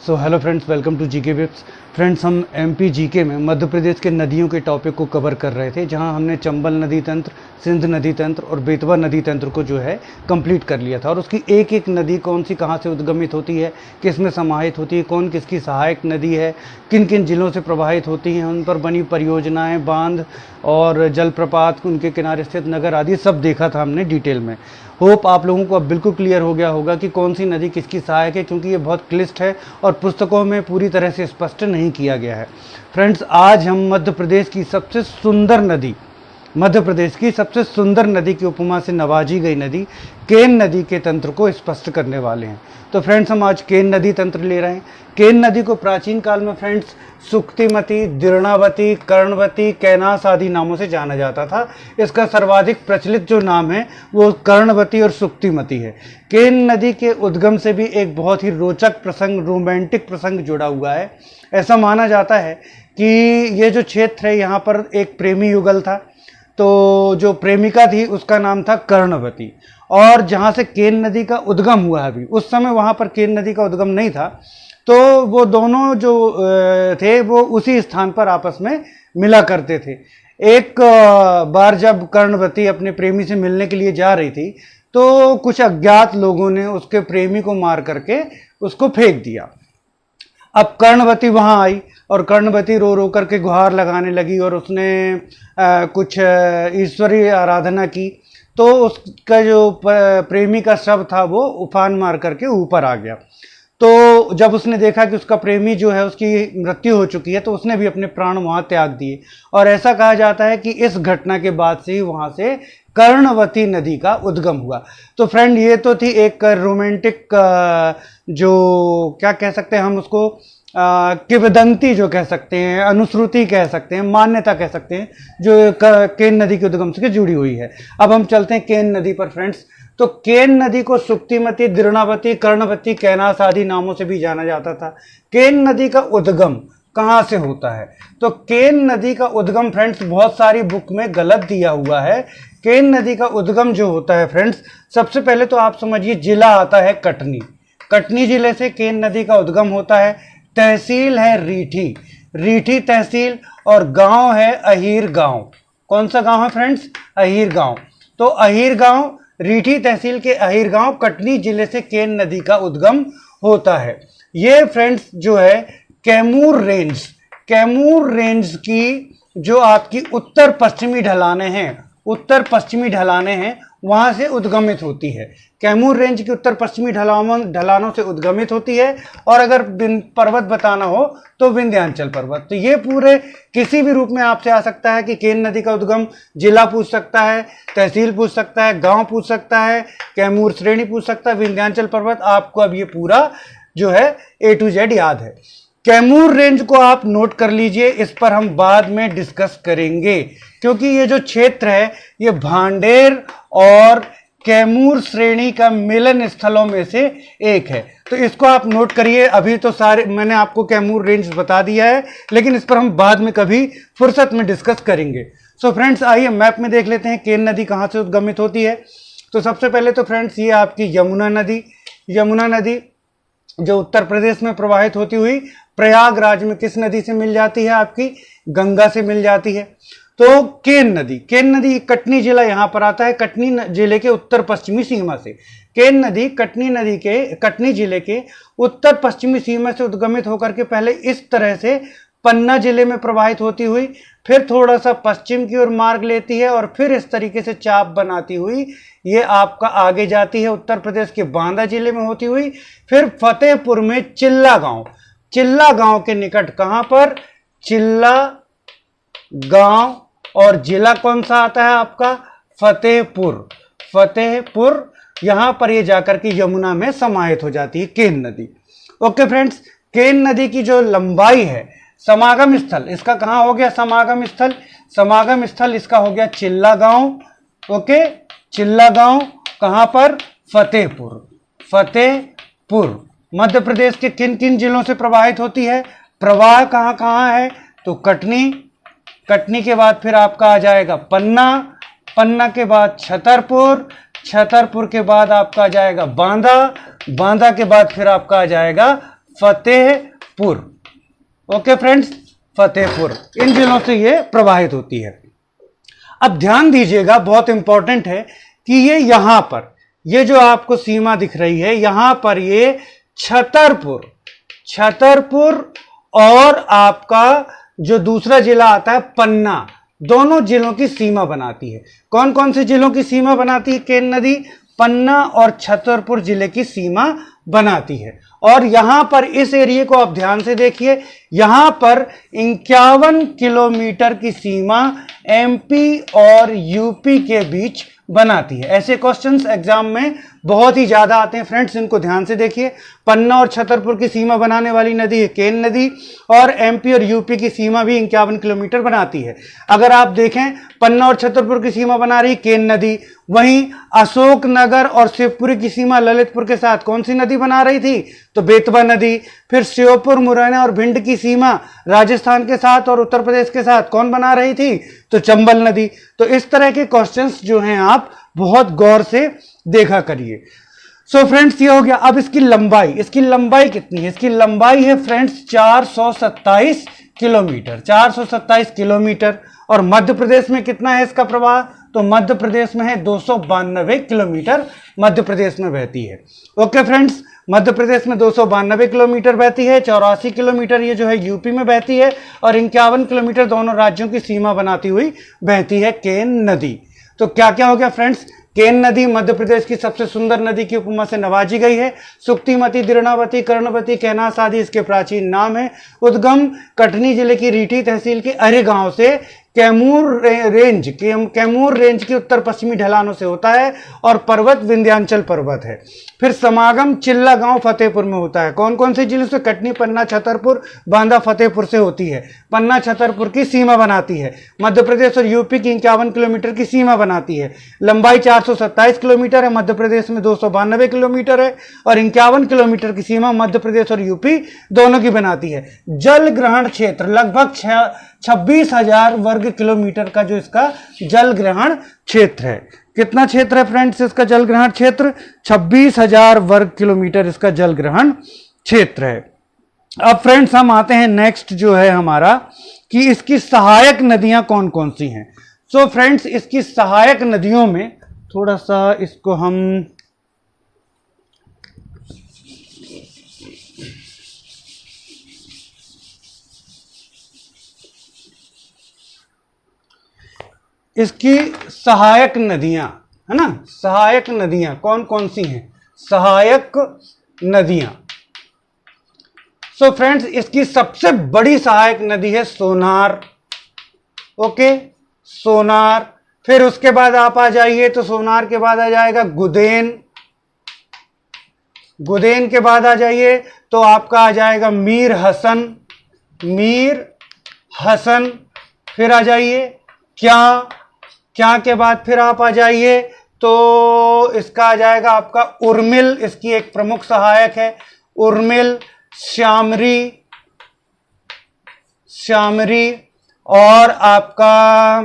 So hello friends, welcome to GK विप्स। Friends, हम MP GK में मध्य प्रदेश के नदियों के टॉपिक को कवर कर रहे थे, जहां हमने चंबल नदी तंत्र, सिंध नदी तंत्र और बेतवा नदी तंत्र को जो है कंप्लीट कर लिया था। और उसकी एक एक नदी कौन सी कहां से उद्गमित होती है, किस में समाहित होती है, कौन किसकी सहायक नदी है, किन किन जिलों से प्रवाहित होती हैं, उन पर बनी परियोजनाएँ, बांध और जलप्रपात, उनके किनारे स्थित नगर आदि सब देखा था हमने डिटेल में। होप आप लोगों को अब बिल्कुल क्लियर हो गया होगा कि कौन सी नदी किसकी सहायक है, क्योंकि ये बहुत क्लिष्ट है और पुस्तकों में पूरी तरह से स्पष्ट नहीं किया गया है। फ्रेंड्स, आज हम मध्य प्रदेश की सबसे सुंदर नदी की उपमा से नवाजी गई नदी केन नदी के तंत्र को स्पष्ट करने वाले हैं। तो फ्रेंड्स, हम आज केन नदी तंत्र ले रहे हैं। केन नदी को प्राचीन काल में फ्रेंड्स सुक्तिमती, दीर्णावती, कर्णवती, कैनास आदि नामों से जाना जाता था। इसका सर्वाधिक प्रचलित जो नाम है वो कर्णवती और सुक्तिमती है। केन नदी के उद्गम से भी एक बहुत ही रोचक प्रसंग, रोमांटिक प्रसंग जुड़ा हुआ है। ऐसा माना जाता है कि ये जो क्षेत्र है, यहाँ पर एक प्रेमी युगल था। तो जो प्रेमिका थी उसका नाम था कर्णवती, और जहाँ से केन नदी का उद्गम हुआ अभी, उस समय वहाँ पर केन नदी का उद्गम नहीं था। तो वो दोनों जो थे वो उसी स्थान पर आपस में मिला करते थे। एक बार जब कर्णवती अपने प्रेमी से मिलने के लिए जा रही थी, तो कुछ अज्ञात लोगों ने उसके प्रेमी को मार करके उसको फेंक दिया। अब कर्णवती वहाँ आई और कर्णवती रो रो करके गुहार लगाने लगी, और उसने कुछ ईश्वरीय आराधना की। तो उसका जो प्रेमी का शव था वो उफान मार करके ऊपर आ गया। तो जब उसने देखा कि उसका प्रेमी जो है उसकी मृत्यु हो चुकी है, तो उसने भी अपने प्राण वहाँ त्याग दिए। और ऐसा कहा जाता है कि इस घटना के बाद से ही वहाँ से कर्णवती नदी का उद्गम हुआ। तो फ्रेंड, ये तो थी एक रोमांटिक, जो क्या कह सकते हैं हम उसको, किंवदंती जो कह सकते हैं, अनुश्रुति कह सकते हैं, मान्यता कह सकते हैं, जो केन नदी के उद्गम से जुड़ी हुई है। अब हम चलते हैं केन नदी पर फ्रेंड्स। तो केन नदी को सुक्तिमती, दीर्णावती, कर्णवती, कैनास आदि नामों से भी जाना जाता था। केन नदी का उद्गम कहाँ से होता है? तो केन नदी का उद्गम फ्रेंड्स बहुत सारी बुक में गलत दिया हुआ है। केन नदी का उद्गम जो होता है फ्रेंड्स, सबसे पहले तो आप समझिए जिला आता है कटनी। कटनी जिले से केन नदी का उद्गम होता है। तहसील है रीठी तहसील, और गांव है अहीर गांव। कौन सा गांव है फ्रेंड्स? अहीर गांव। तो अहीर गांव, रीठी तहसील के अहीर गांव, कटनी जिले से केन नदी का उद्गम होता है। ये फ्रेंड्स जो है कैमूर रेंज की जो आपकी उत्तर पश्चिमी ढलाने हैं वहां से उद्गमित होती है। कैमूर रेंज की उत्तर पश्चिमी ढलानों से उद्गमित होती है। और अगर पर्वत बताना हो तो विंध्याचल पर्वत। तो ये पूरे किसी भी रूप में आपसे आ सकता है कि केन नदी का उद्गम जिला पूछ सकता है, तहसील पूछ सकता है, गांव पूछ सकता है, कैमूर श्रेणी पूछ सकता है, विंध्याचल पर्वत। आपको अब ये पूरा जो है A to Z याद है। कैमूर रेंज को आप नोट कर लीजिए, इस पर हम बाद में डिस्कस करेंगे, क्योंकि ये जो क्षेत्र है ये भांडेर और कैमूर श्रेणी का मिलन स्थलों में से एक है। तो इसको आप नोट करिए। अभी तो सारे मैंने आपको कैमूर रेंज बता दिया है, लेकिन इस पर हम बाद में कभी फुर्सत में डिस्कस करेंगे। सो फ्रेंड्स, आइए मैप में देख लेते हैं केन नदी कहाँ से उद्गमित होती है। तो सबसे पहले तो फ्रेंड्स ये आपकी यमुना नदी जो उत्तर प्रदेश में प्रवाहित होती हुई प्रयागराज में किस नदी से मिल जाती है? आपकी गंगा से मिल जाती है। तो केन नदी कटनी जिला यहां पर आता है, कटनी जिले के उत्तर पश्चिमी सीमा से। केन नदी कटनी जिले के उत्तर पश्चिमी सीमा से उद्गमित होकर के पहले इस तरह से पन्ना जिले में प्रवाहित होती हुई, फिर थोड़ा सा पश्चिम की ओर मार्ग लेती है, और फिर इस तरीके से चाप बनाती हुई ये आपका आगे जाती है उत्तर प्रदेश के बांदा जिले में होती हुई, फिर फतेहपुर में चिल्ला गांव के निकट, कहां पर? चिल्ला गांव, और जिला कौन सा आता है आपका? फतेहपुर। यहां पर ये जाकर के यमुना में समाहित हो जाती है केन नदी। ओके फ्रेंड्स, केन नदी की जो लंबाई है, समागम स्थल इसका कहां हो गया? समागम स्थल इसका हो गया चिल्ला गांव। ओके, चिल्ला गांव कहां पर? फतेहपुर। मध्य प्रदेश के किन किन जिलों से प्रवाहित होती है? प्रवाह कहां कहां है? तो कटनी के बाद फिर आपका आ जाएगा पन्ना के बाद छतरपुर के बाद आपका आ जाएगा बांदा के बाद फिर आपका आ जाएगा फतेहपुर। ओके फ्रेंड्स, फतेहपुर, इन जिलों से ये प्रवाहित होती है। अब ध्यान दीजिएगा, बहुत इंपॉर्टेंट है कि ये यहां पर, ये जो आपको सीमा दिख रही है यहां पर, ये छतरपुर और आपका जो दूसरा जिला आता है पन्ना, दोनों जिलों की सीमा बनाती है। कौन कौन से जिलों की सीमा बनाती है केन नदी? पन्ना और छतरपुर जिले की सीमा बनाती है। और यहां पर इस एरिया को आप ध्यान से देखिए, यहां पर 51 किलोमीटर की सीमा एमपी और यूपी के बीच बनाती है। ऐसे क्वेश्चंस एग्जाम में बहुत ही ज्यादा आते हैं फ्रेंड्स, इनको ध्यान से देखिए। पन्ना और छतरपुर की सीमा बनाने वाली नदी है केन नदी, और एमपी और यूपी की सीमा भी 51 किलोमीटर बनाती है। अगर आप देखें, पन्ना और छतरपुर की सीमा बना रही केन नदी, वहीं अशोकनगर और शिवपुरी की सीमा ललितपुर के साथ कौन सी नदी बना रही थी? तो बेतवा नदी। फिर श्योपुर, मुरैना और भिंड की सीमा राजस्थान के साथ और उत्तर प्रदेश के साथ कौन बना रही थी? तो चंबल नदी। तो इस तरह के क्वेश्चंस जो हैं आप बहुत गौर से देखा करिए। सो फ्रेंड्स, ये हो गया। अब इसकी लंबाई, इसकी लंबाई कितनी है? इसकी लंबाई है फ्रेंड्स 427 किलोमीटर, 427 किलोमीटर। और मध्य प्रदेश में कितना है इसका प्रवाह? तो मध्य प्रदेश में है 292 किलोमीटर मध्य प्रदेश में बहती है। ओके फ्रेंड्स, मध्य प्रदेश में 292 किलोमीटर बहती है, 84 किलोमीटर ये जो है यूपी में बहती है, और 51 किलोमीटर दोनों राज्यों की सीमा बनाती हुई बहती है केन नदी। तो क्या क्या हो गया फ्रेंड्स? केन नदी मध्य प्रदेश की सबसे सुंदर नदी की उपमा से नवाजी गई है। सुक्तिमती, दृढ़ावती, कर्णवती, कैनास आदि इसके प्राचीन नाम है। उद्गम कटनी जिले की रीठी तहसील के अरे गांव से कैमूर रेंज की उत्तर पश्चिमी ढलानों से होता है, और पर्वत विंध्याचल पर्वत है। फिर समागम चिल्ला गांव फतेहपुर में होता है। कौन कौन से जिलों से? कटनी, पन्ना, छतरपुर, बांदा, फतेहपुर से होती है। पन्ना छतरपुर की सीमा बनाती है। मध्य प्रदेश और यूपी की 51 किलोमीटर की सीमा बनाती है। लंबाई 427 किलोमीटर है, मध्य प्रदेश में 292 किलोमीटर है, और 51 किलोमीटर की सीमा मध्य प्रदेश और यूपी दोनों की बनाती है। जल ग्रहण क्षेत्र लगभग 26,000 वर्ग किलोमीटर का जो इसका जल ग्रहण क्षेत्र है। कितना क्षेत्र है फ्रेंड्स इसका जल ग्रहण क्षेत्र? 26,000 वर्ग किलोमीटर इसका जल ग्रहण क्षेत्र है। अब फ्रेंड्स हम आते हैं नेक्स्ट जो है हमारा, कि इसकी सहायक नदियां कौन कौन सी हैं। सो फ्रेंड्स, इसकी सहायक नदियों में थोड़ा सा इसको हम इसकी सहायक नदियां, है ना, सहायक नदियां कौन कौन सी हैं? सहायक नदियां। सो फ्रेंड्स, इसकी सबसे बड़ी सहायक नदी है सोनार। ओके, सोनार। फिर उसके बाद आप आ जाइए, तो सोनार के बाद आ जाएगा गुदेन। गुदेन के बाद आ जाइए तो आपका आ जाएगा मीर हसन। फिर आ जाइए क्या के बाद फिर आप आ जाइए तो इसका आ जाएगा आपका उर्मिल, इसकी एक प्रमुख सहायक है उर्मिल। श्यामरी और आपका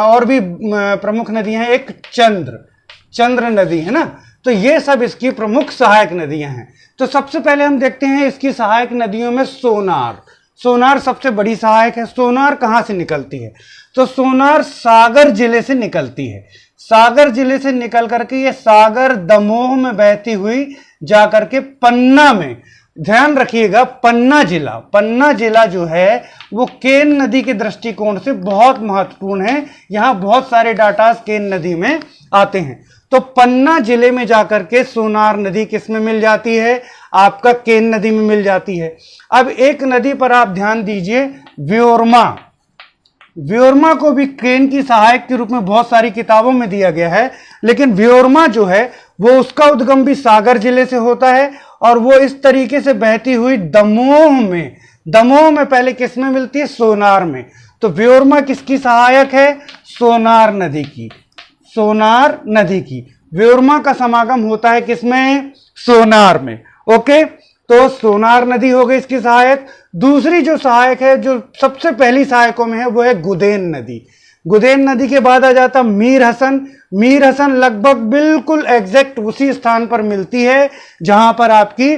और भी प्रमुख नदियां हैं, एक चंद्र नदी है ना। तो ये सब इसकी प्रमुख सहायक नदियां हैं। तो सबसे पहले हम देखते हैं इसकी सहायक नदियों में सोनार सबसे बड़ी सहायक है। सोनार कहां से निकलती है? तो सोनार सागर जिले से निकलती है। सागर जिले से निकल करके ये सागर दमोह में बहती हुई जाकर के पन्ना में, ध्यान रखिएगा पन्ना जिला जो है वो केन नदी के दृष्टिकोण से बहुत महत्वपूर्ण है। यहां बहुत सारे डाटास केन नदी में आते हैं। तो पन्ना जिले में जाकर के सोनार नदी किस में मिल जाती है? आपका केन नदी में मिल जाती है। अब एक नदी पर आप ध्यान दीजिए, व्योरमा को भी केन की सहायक के रूप में बहुत सारी किताबों में दिया गया है, लेकिन व्योरमा जो है वो उसका उद्गम भी सागर जिले से होता है और वो इस तरीके से बहती हुई दमोह में पहले किस में मिलती है? सोनार में। तो व्योरमा किसकी सहायक है? सोनार नदी की। व्योरमा का समागम होता है किसमें? सोनार में। ओके, तो सोनार नदी हो गई इसकी सहायक। दूसरी जो सहायक है, जो सबसे पहली सहायकों में है, वो है गुदेन नदी के बाद आ जाता मीर हसन लगभग बिल्कुल एग्जैक्ट उसी स्थान पर मिलती है जहां पर आपकी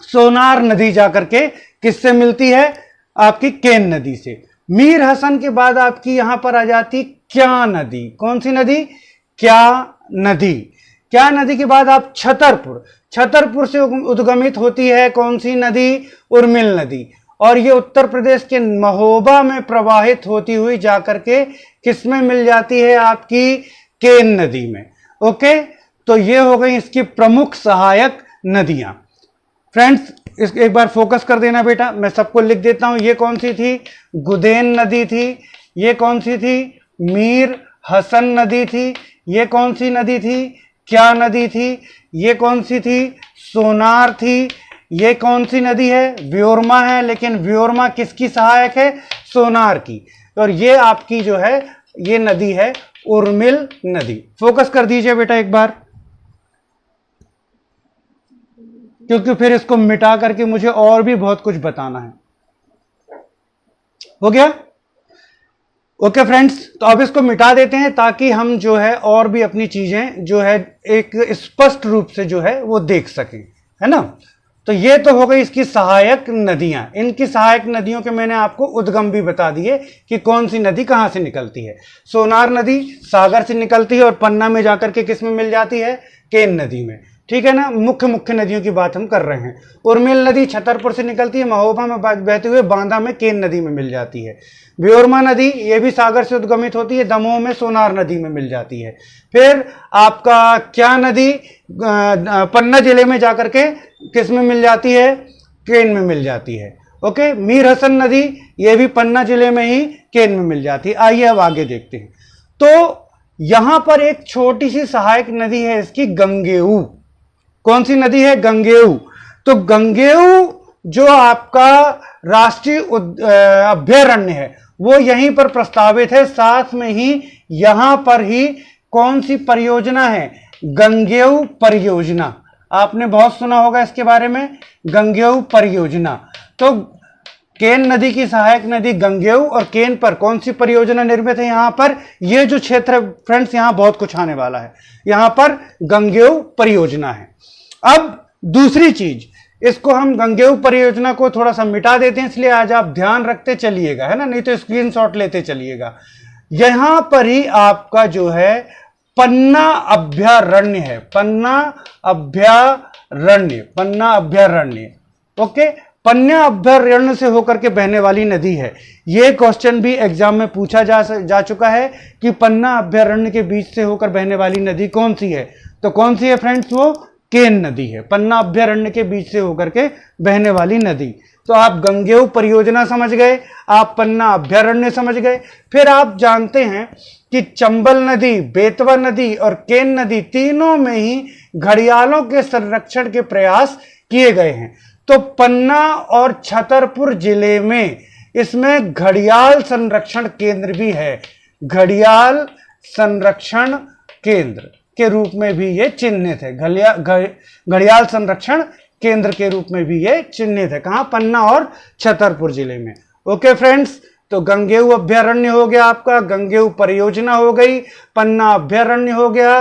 सोनार नदी जाकर के किससे मिलती है? आपकी केन नदी से। मीर हसन के बाद आपकी यहां पर आ जाती क्या नदी। कौन सी नदी? क्या नदी। क्या नदी के बाद आप छतरपुर, छतरपुर से उद्गमित होती है कौन सी नदी? उर्मिल नदी। और ये उत्तर प्रदेश के महोबा में प्रवाहित होती हुई जाकर के किसमें मिल जाती है? आपकी केन नदी में। ओके, तो ये हो गई इसकी प्रमुख सहायक नदियां। फ्रेंड्स इस एक बार फोकस कर देना बेटा, मैं सबको लिख देता हूं। ये कौन सी थी? गुदेन नदी थी। ये कौन सी थी? मीर हसन नदी थी। ये कौन सी नदी थी? क्या नदी थी। ये कौन सी थी? सोनार थी। ये कौन सी नदी है? व्योरमा है, लेकिन व्योरमा किसकी सहायक है? सोनार की। और ये आपकी जो है ये नदी है उर्मिल नदी। फोकस कर दीजिए बेटा एक बार, क्योंकि फिर इसको मिटा करके मुझे और भी बहुत कुछ बताना है। हो गया? ओके फ्रेंड्स, तो अब इसको मिटा देते हैं ताकि हम जो है और भी अपनी चीजें जो है एक स्पष्ट रूप से जो है वो देख सकें, है ना। तो ये तो हो गई इसकी सहायक नदियां। इनकी सहायक नदियों के मैंने आपको उद्गम भी बता दिए कि कौन सी नदी कहां से निकलती है। सोनार नदी सागर से निकलती है और पन्ना में जाकर के किस में मिल जाती है? केन नदी में। ठीक है ना, मुख्य मुख्य नदियों की बात हम कर रहे हैं। उर्मिल नदी छतरपुर से निकलती है, महोबा में बहते हुए बांदा में केन नदी में मिल जाती है। व्योरमा नदी ये भी सागर से उद्गमित होती है, दमोह में सोनार नदी में मिल जाती है। फिर आपका क्या नदी पन्ना जिले में जाकर के किस में मिल जाती है? केन में मिल जाती है। ओके, मीर हसन नदी ये भी पन्ना जिले में ही केन में मिल जाती है। आइए अब आगे देखते हैं। तो यहां पर एक छोटी सी सहायक नदी है इसकी, गंगेऊ। कौन सी नदी है? गंगेऊ। तो गंगेऊ जो आपका राष्ट्रीय अभयारण्य है वो यहीं पर प्रस्तावित है। साथ में ही यहां पर ही कौन सी परियोजना है? गंगेऊ परियोजना। आपने बहुत सुना होगा इसके बारे में, गंगेऊ परियोजना। तो केन नदी की सहायक नदी गंगेऊ और केन पर कौन सी परियोजना निर्मित है? यहां पर ये जो क्षेत्र फ्रेंड्स यहां बहुत कुछ आने वाला है, यहां पर गंगेऊ परियोजना है। अब दूसरी चीज, इसको हम गंगेऊ परियोजना को थोड़ा सा मिटा देते हैं, इसलिए आज आप ध्यान रखते चलिएगा, है ना, नहीं तो स्क्रीनशॉट लेते चलिएगा। यहां पर ही आपका जो है पन्ना अभयारण्य है। पन्ना अभयारण्य, पन्ना अभयारण्य। ओके, पन्ना अभयारण्य से होकर के बहने वाली नदी है। यह क्वेश्चन भी एग्जाम में पूछा जा चुका है कि पन्ना अभयारण्य के बीच से होकर बहने वाली नदी कौन सी है? तो कौन सी है फ्रेंड्स? वो केन नदी है। पन्ना अभयारण्य के बीच से होकर के बहने वाली नदी। तो आप गंगेऊ परियोजना समझ गए, आप पन्ना अभयारण्य समझ गए। फिर आप जानते हैं कि चंबल नदी, बेतवा नदी और केन नदी तीनों में ही घड़ियालों के संरक्षण के प्रयास किए गए हैं। तो पन्ना और छतरपुर जिले में इसमें घड़ियाल संरक्षण केंद्र भी है। घड़ियाल संरक्षण केंद्र के रूप में भी ये चिन्हित है। घड़ियाल संरक्षण केंद्र के रूप में भी ये चिन्हित है। कहां? पन्ना और छतरपुर जिले में। ओके फ्रेंड्स, तो गंगेऊ अभयारण्य हो गया आपका, गंगेऊ परियोजना हो गई, पन्ना अभयारण्य हो गया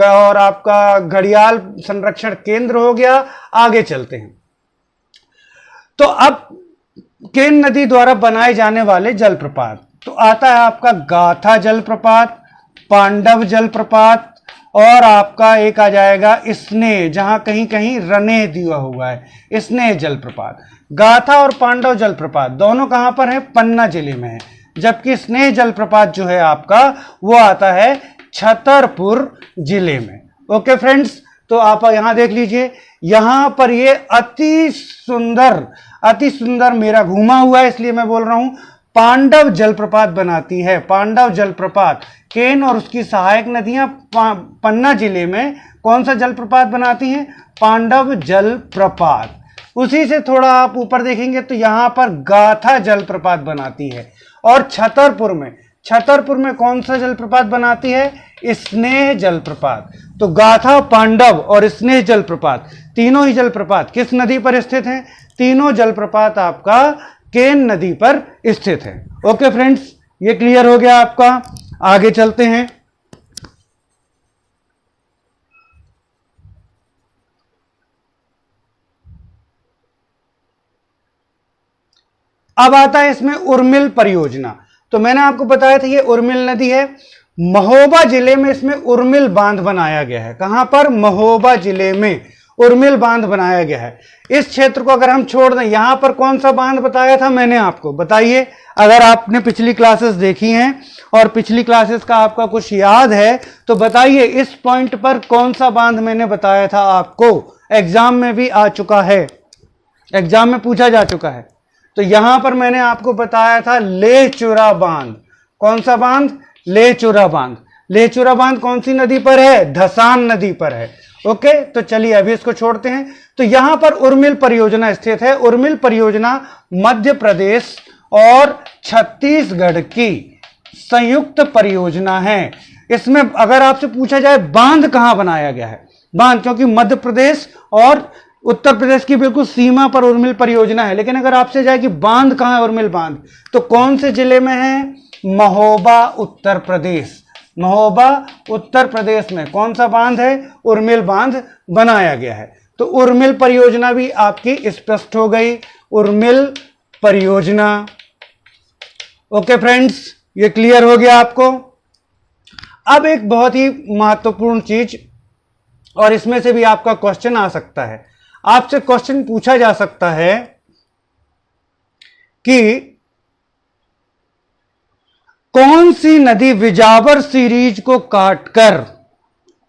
और आपका घड़ियाल संरक्षण केंद्र हो गया। आगे चलते हैं। तो अब केन नदी द्वारा बनाए जाने वाले जलप्रपात, तो आता है आपका गाथा जलप्रपात, पांडव जलप्रपात और आपका एक आ जाएगा स्नेह, जहां कहीं कहीं रने दिया हुआ है, स्नेह जलप्रपात। गाथा और पांडव जलप्रपात दोनों कहां पर है? पन्ना जिले में है। जबकि स्नेह जलप्रपात जो है आपका वो आता है छतरपुर जिले में। ओके फ्रेंड्स, तो आप यहां देख लीजिए, यहां पर ये अति सुंदर मेरा घूमा हुआ है इसलिए मैं बोल रहा हूं, पांडव जलप्रपात बनाती है। पांडव जलप्रपात केन और उसकी सहायक नदियां पन्ना जिले में कौन सा जलप्रपात बनाती हैं? पांडव जलप्रपात। उसी से थोड़ा आप ऊपर देखेंगे तो यहां पर गाथा जलप्रपात बनाती है। और छतरपुर में कौन सा जलप्रपात बनाती है? स्नेह जलप्रपात। तो गाथा, पांडव और स्नेह जलप्रपात तीनों ही जलप्रपात किस नदी पर स्थित हैं? तीनों जलप्रपात आपका केन नदी पर स्थित है। ओके फ्रेंड्स, ये क्लियर हो गया आपका। आगे चलते हैं। अब आता है इसमें उर्मिल परियोजना। तो मैंने आपको बताया था ये उर्मिल नदी है, महोबा जिले में इसमें उर्मिल बांध बनाया गया है। कहां पर? महोबा जिले में उर्मिल बांध बनाया गया है। इस क्षेत्र को अगर हम छोड़ दें, यहां पर कौन सा बांध बताया था मैंने आपको? बताइए, अगर आपने पिछली क्लासेस देखी हैं और पिछली क्लासेस का आपका कुछ याद है तो बताइए, इस पॉइंट पर कौन सा बांध मैंने बताया था आपको? एग्जाम में भी आ चुका है, एग्जाम में पूछा जा चुका है। तो यहां पर मैंने आपको बताया था लेचुरा बांध। कौन सा बांध? लेचुरा बांध। लेचुरा बांध कौन सी नदी पर है? धसान नदी पर है। ओके, तो चलिए अभी इसको छोड़ते हैं। तो यहां पर उर्मिल परियोजना स्थित है। उर्मिल परियोजना मध्य प्रदेश और छत्तीसगढ़ की संयुक्त परियोजना है। इसमें अगर आपसे पूछा जाए बांध कहां बनाया गया है, बांध, क्योंकि मध्य प्रदेश और उत्तर प्रदेश की बिल्कुल सीमा पर उर्मिल परियोजना है, लेकिन अगर आपसे जाए कि बांध कहां है, उर्मिल बांध, तो कौन से जिले में है? महोबा, उत्तर प्रदेश। महोबा उत्तर प्रदेश में कौन सा बांध है? उर्मिल बांध बनाया गया है। तो उर्मिल परियोजना भी आपकी स्पष्ट हो गई, उर्मिल परियोजना। ओके फ्रेंड्स, ये क्लियर हो गया आपको। अब एक बहुत ही महत्वपूर्ण चीज, और इसमें से भी आपका क्वेश्चन आ सकता है, आपसे क्वेश्चन पूछा जा सकता है कि कौन सी नदी विजावर सीरीज को काटकर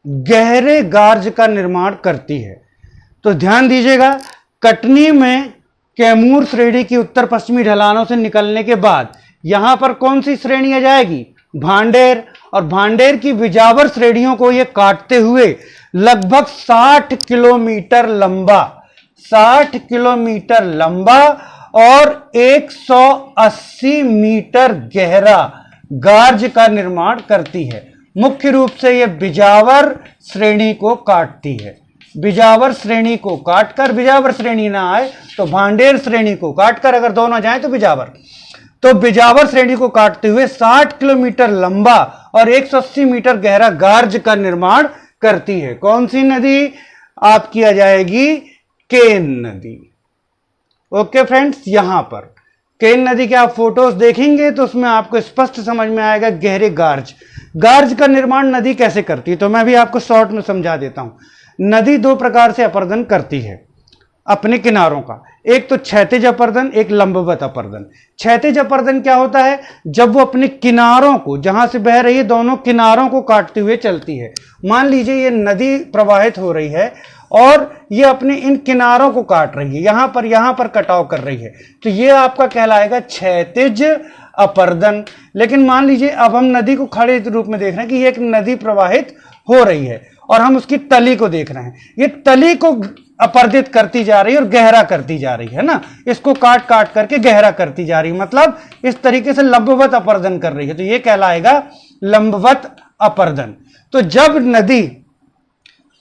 गहरे गार्ज का निर्माण करती है? तो ध्यान दीजिएगा, कटनी में कैमूर श्रेणी की उत्तर पश्चिमी ढलानों से निकलने के बाद यहां पर कौन सी श्रेणी आ जाएगी? भांडेर। और भांडेर की विजावर श्रेणियों को यह काटते हुए लगभग 60 किलोमीटर लंबा, 60 किलोमीटर लंबा और 180 मीटर गहरा गार्ज का निर्माण करती है। मुख्य रूप से यह बिजावर श्रेणी को काटती है। बिजावर श्रेणी को काटकर, बिजावर श्रेणी ना आए तो भांडेर श्रेणी को काटकर, अगर दोनों जाए तो बिजावर, तो बिजावर श्रेणी को काटते हुए 60 किलोमीटर लंबा और 180 मीटर गहरा गार्ज का निर्माण करती है। कौन सी नदी आपकी आ जाएगी? केन नदी। ओके फ्रेंड्स, यहां पर केन नदी के आप फोटोज देखेंगे तो उसमें आपको स्पष्ट समझ में आएगा गहरे गार्ज। गार्ज का निर्माण नदी कैसे करती है, तो मैं भी आपको शॉर्ट में समझा देता हूं। नदी दो प्रकार से अपर्दन करती है अपने किनारों का, एक तो क्षैतिज अपर्दन, एक लंबवत अपर्दन। क्षैतिज अपर्दन क्या होता है? जब वो अपने किनारों को, जहां से बह रही है दोनों किनारों को काटते हुए चलती है। मान लीजिए ये नदी प्रवाहित हो रही है और ये अपने इन किनारों को काट रही है, यहां पर कटाव कर रही है, तो ये आपका कहलाएगा क्षैतिज अपर्दन। लेकिन मान लीजिए अब हम नदी को खड़े रूप में देख रहे हैं कि ये एक नदी प्रवाहित हो रही है और हम उसकी तली को देख रहे हैं, ये तली को अपर्दित करती जा रही है और गहरा करती जा रही है ना, इसको काट काट करके गहरा करती जा रही है, मतलब इस तरीके से लंबवत अपर्दन कर रही है, तो ये कहलाएगा लंबवत अपर्दन। तो जब नदी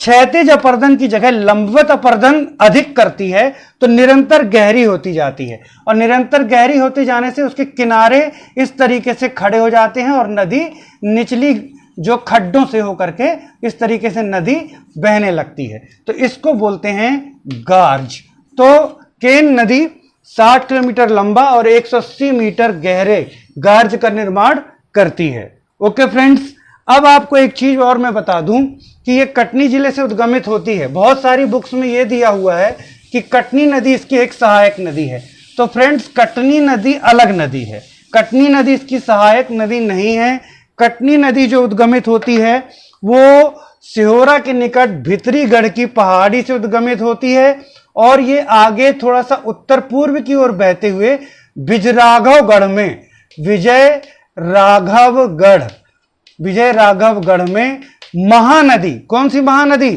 क्षैतिज अपर्दन की जगह लंबवत अपर्दन अधिक करती है तो निरंतर गहरी होती जाती है, और निरंतर गहरी होते जाने से उसके किनारे इस तरीके से खड़े हो जाते हैं और नदी निचली जो खड्डों से होकर के इस तरीके से नदी बहने लगती है, तो इसको बोलते हैं गार्ज। तो केन नदी 60 किलोमीटर लंबा और 180 मीटर गहरे गार्ज का निर्माण करती है। ओके फ्रेंड्स, अब आपको एक चीज और मैं बता दूं कि ये कटनी जिले से उद्गमित होती है। बहुत सारी बुक्स में ये दिया हुआ है कि कटनी नदी इसकी एक सहायक नदी है। तो फ्रेंड्स, कटनी नदी अलग नदी है, कटनी नदी इसकी सहायक नदी नहीं है। कटनी नदी जो उद्गमित होती है वो सिहोरा के निकट भितरीगढ़ की पहाड़ी से उद्गमित होती है और ये आगे थोड़ा सा उत्तर पूर्व की ओर बहते हुए विजयराघवगढ़ में, विजयराघवगढ़ में महानदी, कौन सी महानदी?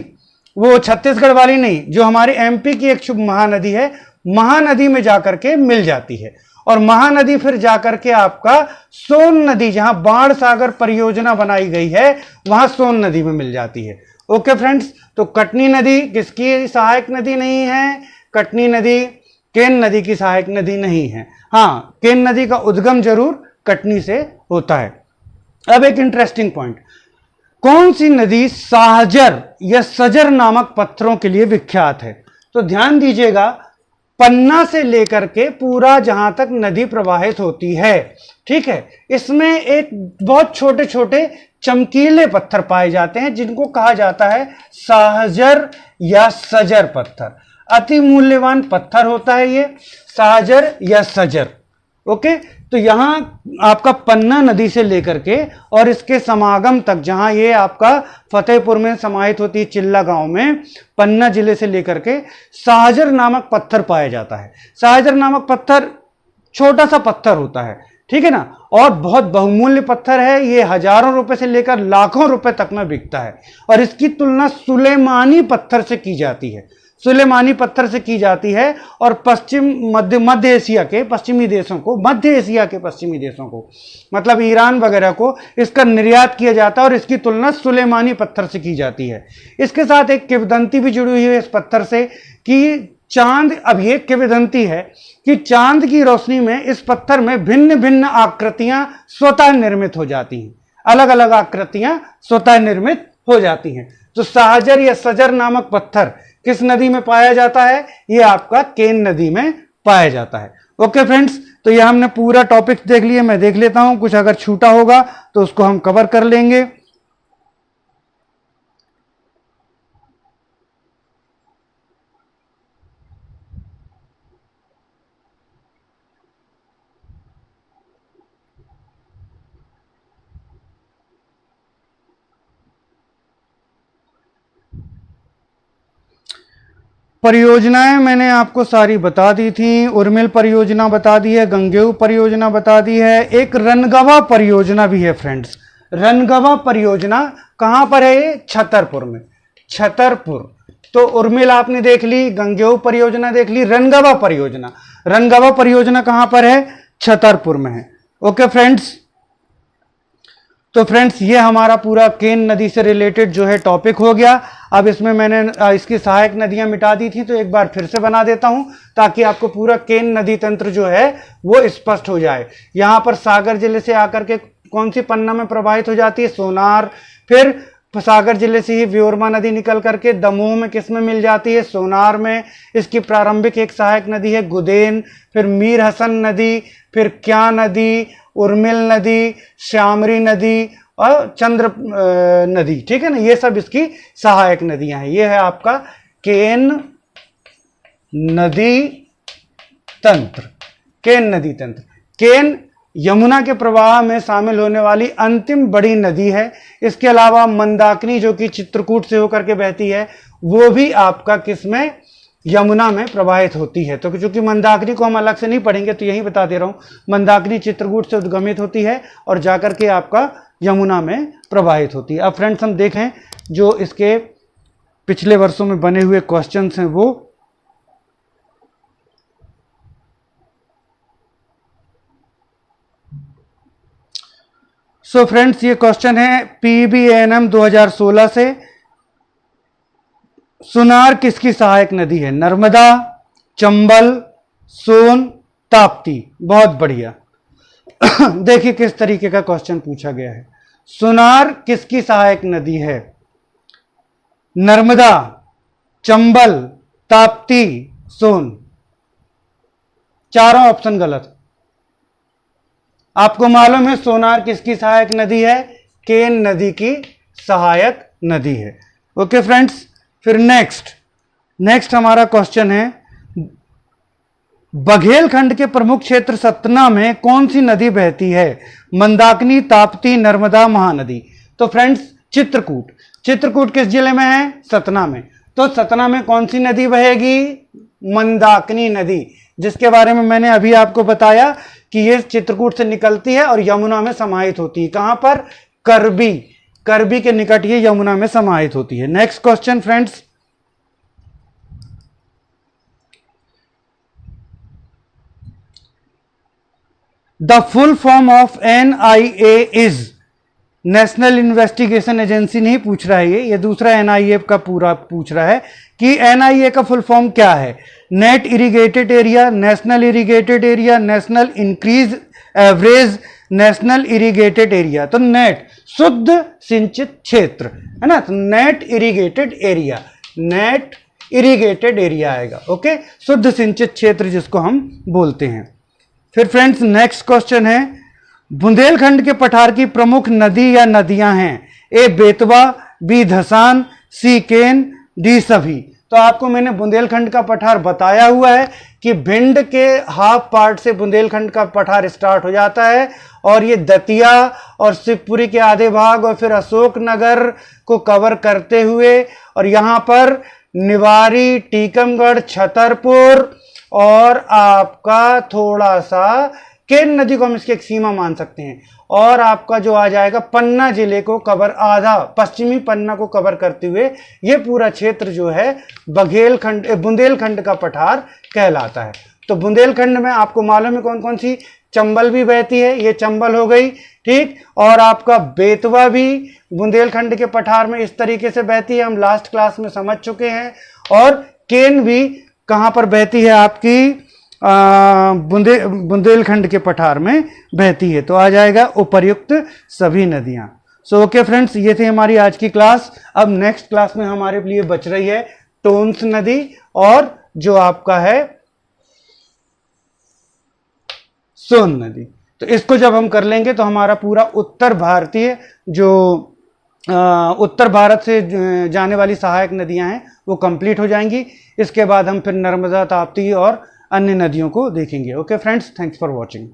वो छत्तीसगढ़ वाली नहीं, जो हमारे एमपी की एक शुभ महानदी है, महानदी में जाकर के मिल जाती है। और महानदी फिर जाकर के आपका सोन नदी, जहां बाण सागर परियोजना बनाई गई है, वहां सोन नदी में मिल जाती है। ओके फ्रेंड्स, तो कटनी नदी किसकी सहायक नदी नहीं है? कटनी नदी केन नदी की सहायक नदी नहीं है। हाँ, केन नदी का उद्गम जरूर कटनी से होता है। अब एक इंटरेस्टिंग पॉइंट, कौन सी नदी साहजर या सजर नामक पत्थरों के लिए विख्यात है? तो ध्यान दीजिएगा, पन्ना से लेकर के पूरा जहां तक नदी प्रवाहित होती है, ठीक है। इसमें एक बहुत छोटे छोटे चमकीले पत्थर पाए जाते हैं जिनको कहा जाता है साहजर या सजर पत्थर। अति मूल्यवान पत्थर होता है ये साहजर या सजर। ओके, तो यहां आपका पन्ना नदी से लेकर के और इसके समागम तक, जहां ये आपका फतेहपुर में समाहित होती है चिल्ला गांव में, पन्ना जिले से लेकर के साहजर नामक पत्थर पाया जाता है। साहजर नामक पत्थर छोटा सा पत्थर होता है, ठीक है ना, और बहुत बहुमूल्य पत्थर है। ये हजारों रुपए से लेकर लाखों रुपए तक में बिकता है और इसकी तुलना सुलेमानी पत्थर से की जाती है। सुलेमानी पत्थर से की जाती है और मध्य एशिया के पश्चिमी देशों को, मध्य एशिया के पश्चिमी देशों को, मतलब ईरान वगैरह को इसका निर्यात किया जाता है और इसकी तुलना सुलेमानी पत्थर से की जाती है। इसके साथ एक किंवदंती भी जुड़ी हुई है इस पत्थर से कि चांद, अब ये किंवदंती है कि चांद की रोशनी में इस पत्थर में भिन्न भिन्न आकृतियां स्वतः निर्मित हो जाती हैं, अलग अलग आकृतियां स्वतः निर्मित हो जाती हैं। तो साहजर या सजर नामक पत्थर किस नदी में पाया जाता है? ये आपका केन नदी में पाया जाता है। ओके फ्रेंड्स, तो ये हमने पूरा टॉपिक देख लिया। मैं देख लेता हूं कुछ अगर छूटा होगा तो उसको हम कवर कर लेंगे। परियोजनाएं मैंने आपको सारी बता दी थी। उर्मिल परियोजना बता दी है, गंगेऊ परियोजना बता दी है, एक रनगवा परियोजना भी है फ्रेंड्स। रनगवा परियोजना कहां पर है? ये छतरपुर में, छतरपुर। तो उर्मिल आपने देख ली, गंगेऊ परियोजना देख ली, रनगवा परियोजना, रनगवा परियोजना कहां पर है? छतरपुर में है। ओके फ्रेंड्स, तो फ्रेंड्स ये हमारा पूरा केन नदी से रिलेटेड जो है टॉपिक हो गया। अब इसमें मैंने इसकी सहायक नदियां मिटा दी थी, तो एक बार फिर से बना देता हूं ताकि आपको पूरा केन नदी तंत्र जो है वो स्पष्ट हो जाए। यहां पर सागर जिले से आकर के कौन सी पन्ना में प्रवाहित हो जाती है? सोनार। फिर सागर जिले से ही व्योरमा नदी निकल करके दमोह में किस में मिल जाती है? सोनार में। इसकी प्रारंभिक एक सहायक नदी है गुदेन, फिर मीर हसन नदी, फिर क्या नदी, उर्मिल नदी, श्यामरी नदी और चंद्र नदी, ठीक है ना। ये सब इसकी सहायक नदियां हैं। ये है आपका केन नदी तंत्र। केन नदी तंत्र, केन यमुना के प्रवाह में शामिल होने वाली अंतिम बड़ी नदी है। इसके अलावा मंदाकिनी जो कि चित्रकूट से होकर के बहती है, वो भी आपका किसमें? यमुना में प्रवाहित होती है। तो क्योंकि मंदाकिनी को हम अलग से नहीं पढ़ेंगे तो यही बता दे रहा हूं, मंदाकिनी चित्रकूट से उद्गमित होती है और जाकर के आपका यमुना में प्रवाहित होती है। अब फ्रेंड्स हम देखें जो इसके पिछले वर्षों में बने हुए क्वेश्चंस हैं वो। सो फ्रेंड्स ये क्वेश्चन है PBANM 2016 से। सुनार किसकी सहायक नदी है? नर्मदा, चंबल, सोन, ताप्ती। बहुत बढ़िया। देखिए किस तरीके का क्वेश्चन पूछा गया है। सुनार किसकी सहायक नदी है? नर्मदा, चंबल, ताप्ती, सोन। चारों ऑप्शन गलत। आपको मालूम है सोनार किसकी सहायक नदी है? केन नदी की सहायक नदी है। ओके फ्रेंड्स, फिर नेक्स्ट हमारा क्वेश्चन है बघेलखंड के प्रमुख क्षेत्र सतना में कौन सी नदी बहती है? मंदाकिनी, ताप्ती, नर्मदा, महानदी। तो फ्रेंड्स चित्रकूट किस जिले में है? सतना में। तो सतना में कौन सी नदी बहेगी? मंदाकिनी नदी, जिसके बारे में मैंने अभी आपको बताया कि ये चित्रकूट से निकलती है और यमुना में समाहित होती है। कहां पर? करबी के निकट ये यमुना में समाहित होती है। Next question friends, the full form of NIA is. National investigation agency नहीं पूछ रहा है, ये दूसरा NIA का पूरा पूछ रहा है कि NIA का फुल फॉर्म क्या है? Net irrigated area, national irrigated area, national increase average, national irrigated area. तो नेट शुद्ध सिंचित क्षेत्र है ना, तो net irrigated area, net irrigated area आएगा। ओके, शुद्ध सिंचित क्षेत्र जिसको हम बोलते हैं। फिर फ्रेंड्स नेक्स्ट क्वेश्चन है, बुंदेलखंड के पठार की प्रमुख नदी या नदियां हैं? ए बेतवा, बी धसान, सी केन, डी सभी। तो आपको मैंने बुंदेलखंड का पठार बताया हुआ है कि भिंड के हाफ पार्ट से बुंदेलखंड का पठार स्टार्ट हो जाता है और ये दतिया और शिवपुरी के आधे भाग और फिर अशोकनगर को कवर करते हुए और यहां पर निवारी, टीकमगढ़, छतरपुर और आपका थोड़ा सा केन नदी को हम इसकी एक सीमा मान सकते हैं और आपका जो आ जाएगा पन्ना जिले को कवर, आधा पश्चिमी पन्ना को कवर करते हुए ये पूरा क्षेत्र जो है बुंदेलखंड का पठार कहलाता है। तो बुंदेलखंड में आपको मालूम है कौन कौन सी, चंबल भी बहती है, ये चंबल हो गई, ठीक, और आपका बेतवा भी बुंदेलखंड के पठार में इस तरीके से बहती है, हम लास्ट क्लास में समझ चुके हैं। और केन भी कहां पर बहती है आपकी, बुंदेलखंड के पठार में बहती है। तो आ जाएगा उपर्युक्त सभी नदियां। सो ओके फ्रेंड्स, ये थी हमारी आज की क्लास। अब नेक्स्ट क्लास में हमारे लिए बच रही है टोन्स नदी और जो आपका है सोन नदी। तो इसको जब हम कर लेंगे तो हमारा पूरा उत्तर भारतीय जो उत्तर भारत से जाने वाली सहायक नदियां हैं वो कंप्लीट हो जाएंगी। इसके बाद हम फिर नर्मदा, ताप्ती और अन्य नदियों को देखेंगे। Okay friends, thanks for watching.